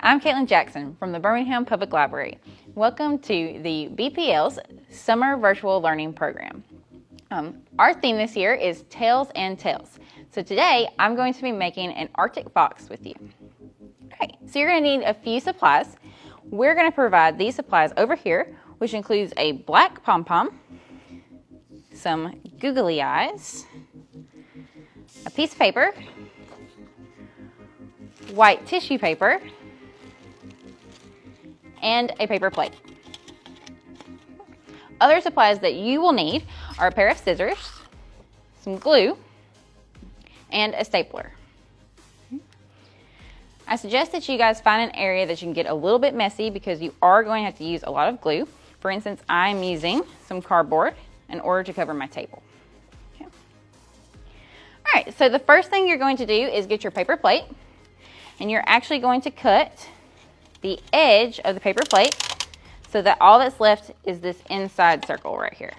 I'm Caitlin Jackson from the Birmingham Public Library. Welcome to the BPL's Summer Virtual Learning Program. Our theme this year is Tails and Tales. So today I'm going to be making an Arctic fox with you. Okay, so you're going to need a few supplies. We're going to provide these supplies over here, which includes a black pom-pom, some googly eyes, a piece of paper, white tissue paper, and a paper plate. Other supplies that you will need are a pair of scissors, some glue, and a stapler. I suggest that you guys find an area that you can get a little bit messy because you are going to have to use a lot of glue. For instance, I'm using some cardboard in order to cover my table. Okay. All right, so the first thing you're going to do is get your paper plate, and you're actually going to cut the edge of the paper plate so that all that's left is this inside circle right here.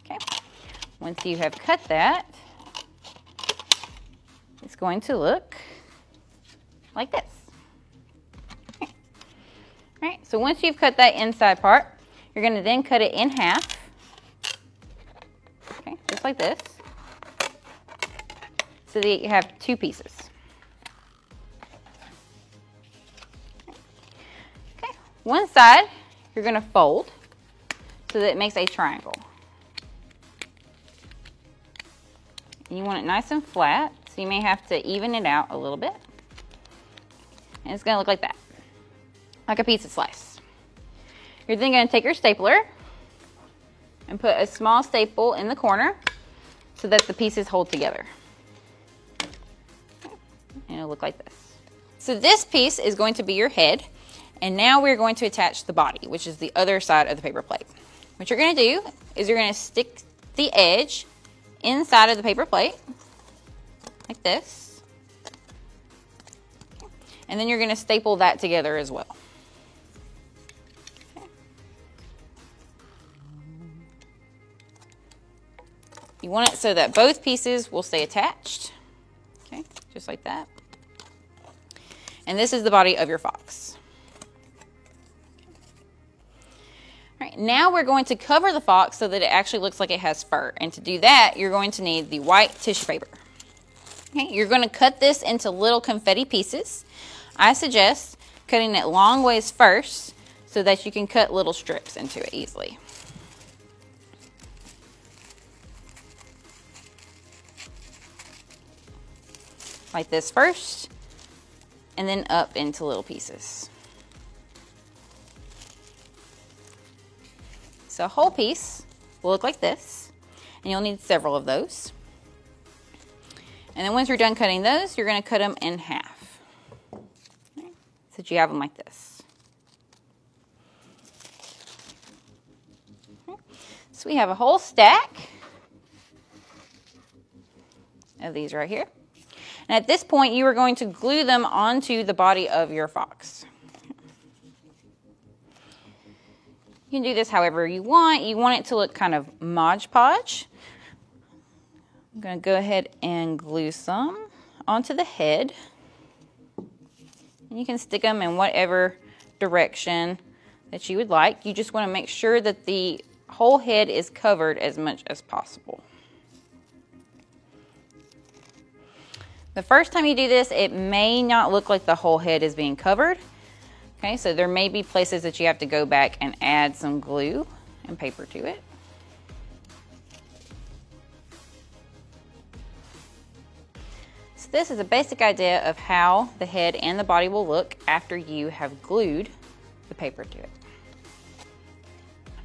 Okay. Once you have cut that, it's going to look like this. Okay. All right, so once you've cut that inside part, you're going to then cut it in half. Okay, just like this, so that you have two pieces. Okay, one side you're going to fold so that it makes a triangle. You want it nice and flat, so you may have to even it out a little bit. And it's going to look like that, like a pizza slice. You're then going to take your stapler and put a small staple in the corner so that the pieces hold together. And it'll look like this. So this piece is going to be your head, and now we're going to attach the body, which is the other side of the paper plate. What you're going to do is you're going to stick the edge inside of the paper plate, like this. And then you're going to staple that together as well. You want it so that both pieces will stay attached, okay, just like that. And this is the body of your fox. All right, now we're going to cover the fox so that it actually looks like it has fur. And to do that, you're going to need the white tissue paper. Okay, you're going to cut this into little confetti pieces. I suggest cutting it long ways first so that you can cut little strips into it easily. Like this first, and then up into little pieces. So a whole piece will look like this, and you'll need several of those. And then once you're done cutting those, you're going to cut them in half, okay, so that you have them like this. Okay. So we have a whole stack of these right here. And at this point, you are going to glue them onto the body of your fox. You can do this however you want. You want it to look kind of Mod Podge. I'm going to go ahead and glue some onto the head. And you can stick them in whatever direction that you would like. You just want to make sure that the whole head is covered as much as possible. The first time you do this, it may not look like the whole head is being covered. Okay, so there may be places that you have to go back and add some glue and paper to it. So this is a basic idea of how the head and the body will look after you have glued the paper to it.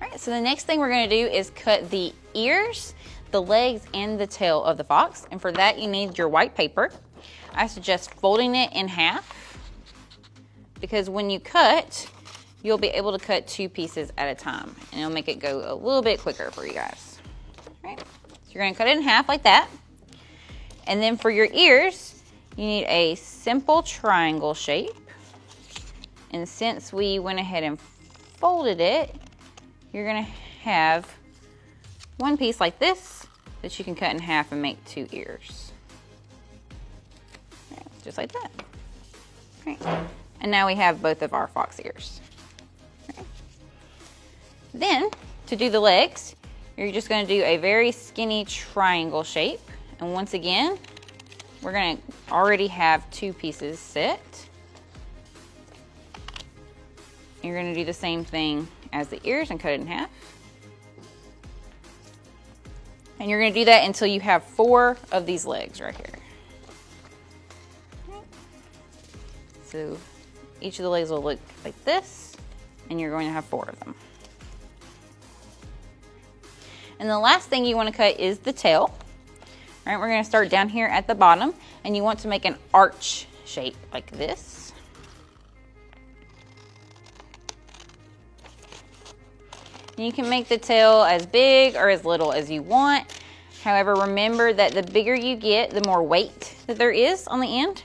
All right, so the next thing we're going to do is cut the ears, the legs, and the tail of the fox. And for that, you need your white paper. I suggest folding it in half because when you cut, you'll be able to cut two pieces at a time, and it'll make it go a little bit quicker for you guys. All right, so you're going to cut it in half like that. And then for your ears, you need a simple triangle shape. And since we went ahead and folded it, you're going to have one piece like this that you can cut in half and make two ears. just like that. Okay. And now we have both of our fox ears. Okay. Then, to do the legs, you're just going to do a very skinny triangle shape. And once again, we're going to already have 2 pieces set. You're going to do the same thing as the ears and cut it in half. And you're going to do that until you have 4 of these legs right here. So each of the legs will look like this, and you're going to have 4 of them. And the last thing you want to cut is the tail. All right, we're going to start down here at the bottom, and you want to make an arch shape like this. And you can make the tail as big or as little as you want. However, remember that the bigger you get, the more weight that there is on the end.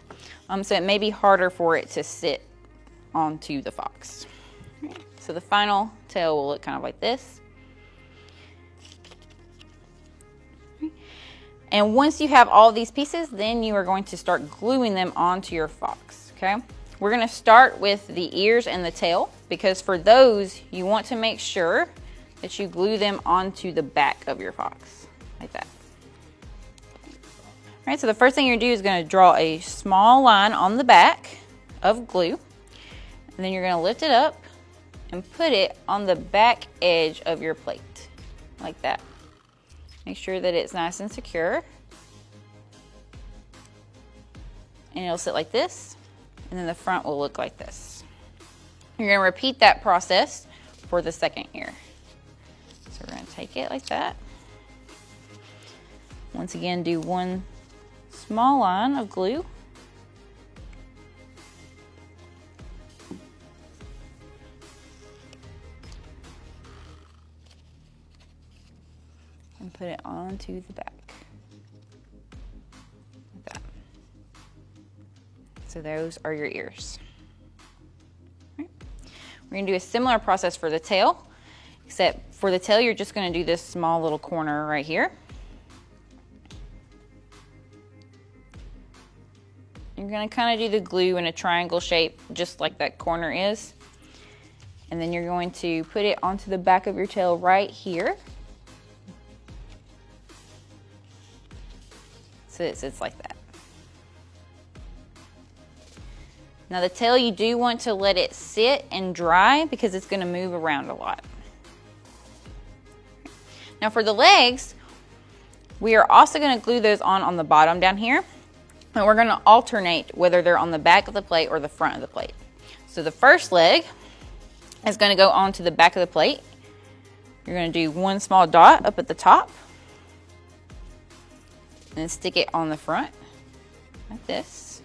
So it may be harder for it to sit onto the fox. So the final tail will look kind of like this. And once you have all these pieces, then you are going to start gluing them onto your fox, okay? We're gonna start with the ears and the tail, because for those, you want to make sure that you glue them onto the back of your fox, like that. All right, so the first thing you're gonna do is gonna draw a small line on the back of glue, and then you're gonna lift it up and put it on the back edge of your plate, like that. Make sure that it's nice and secure. And it'll sit like this. And then the front will look like this. You're going to repeat that process for the second ear. So we're going to take it like that. Once again, do one small line of glue. And put it onto the back. Like that. So those are your ears. Right. We're going to do a similar process for the tail, except for the tail you're just going to do this small little corner right here. You're going to kind of do the glue in a triangle shape just like that corner is. And then you're going to put it onto the back of your tail right here. So it sits like that. Now the tail, you do want to let it sit and dry because it's going to move around a lot. Now for the legs, we are also going to glue those on the bottom down here. And we're going to alternate whether they're on the back of the plate or the front of the plate. So the first leg is going to go onto the back of the plate. You're going to do one small dot up at the top. And then stick it on the front, like this.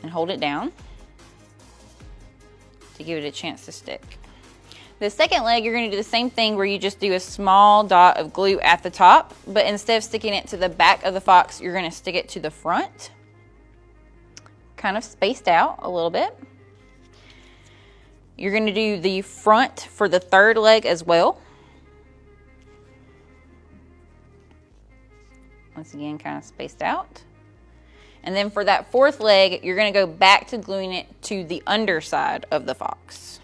And hold it down to give it a chance to stick. The second leg, you're going to do the same thing where you just do a small dot of glue at the top, but instead of sticking it to the back of the fox, you're going to stick it to the front, kind of spaced out a little bit. You're going to do the front for the third leg as well. Once again, kind of spaced out. And then for that fourth leg, you're going to go back to gluing it to the underside of the fox.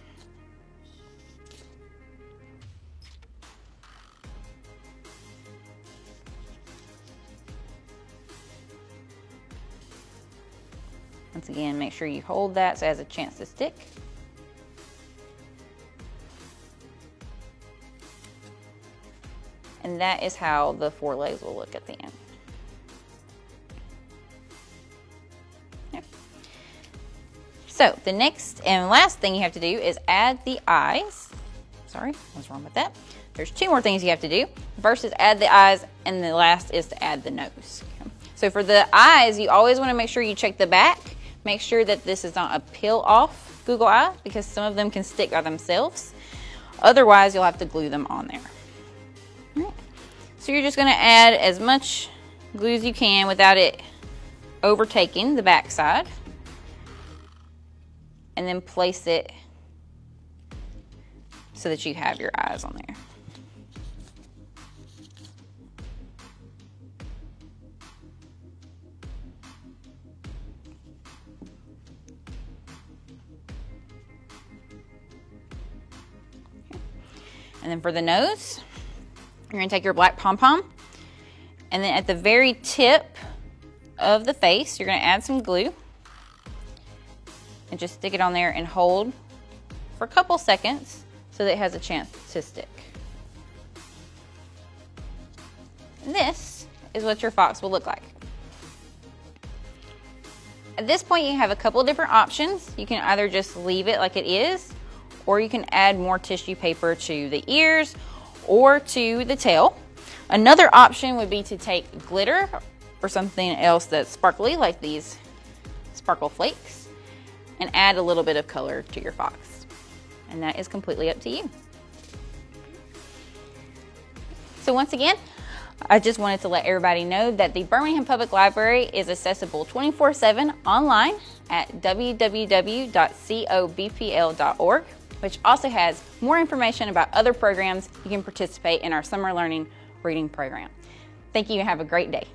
Once again, make sure you hold that so it has a chance to stick. And that is how the four legs will look at the end. So the next and last thing you have to do is add the eyes. Sorry, I was wrong with that. There's two more things you have to do. The first is add the eyes, and the last is to add the nose. Okay. So for the eyes, you always want to make sure you check the back. Make sure that this is not a peel-off Google eye, because some of them can stick by themselves. Otherwise, you'll have to glue them on there. All right. So you're just going to add as much glue as you can without it overtaking the back side. And then place it so that you have your eyes on there. And then for the nose, you're gonna take your black pom-pom, and then at the very tip of the face, you're gonna add some glue and just stick it on there and hold for a couple seconds so that it has a chance to stick. And this is what your fox will look like. At this point, you have a couple of different options. You can either just leave it like it is, or you can add more tissue paper to the ears or to the tail. Another option would be to take glitter or something else that's sparkly, like these sparkle flakes, and add a little bit of color to your fox. And that is completely up to you. So once again, I just wanted to let everybody know that the Birmingham Public Library is accessible 24/7 online at www.cobpl.org, which also has more information about other programs you can participate in our summer learning reading program. Thank you and have a great day.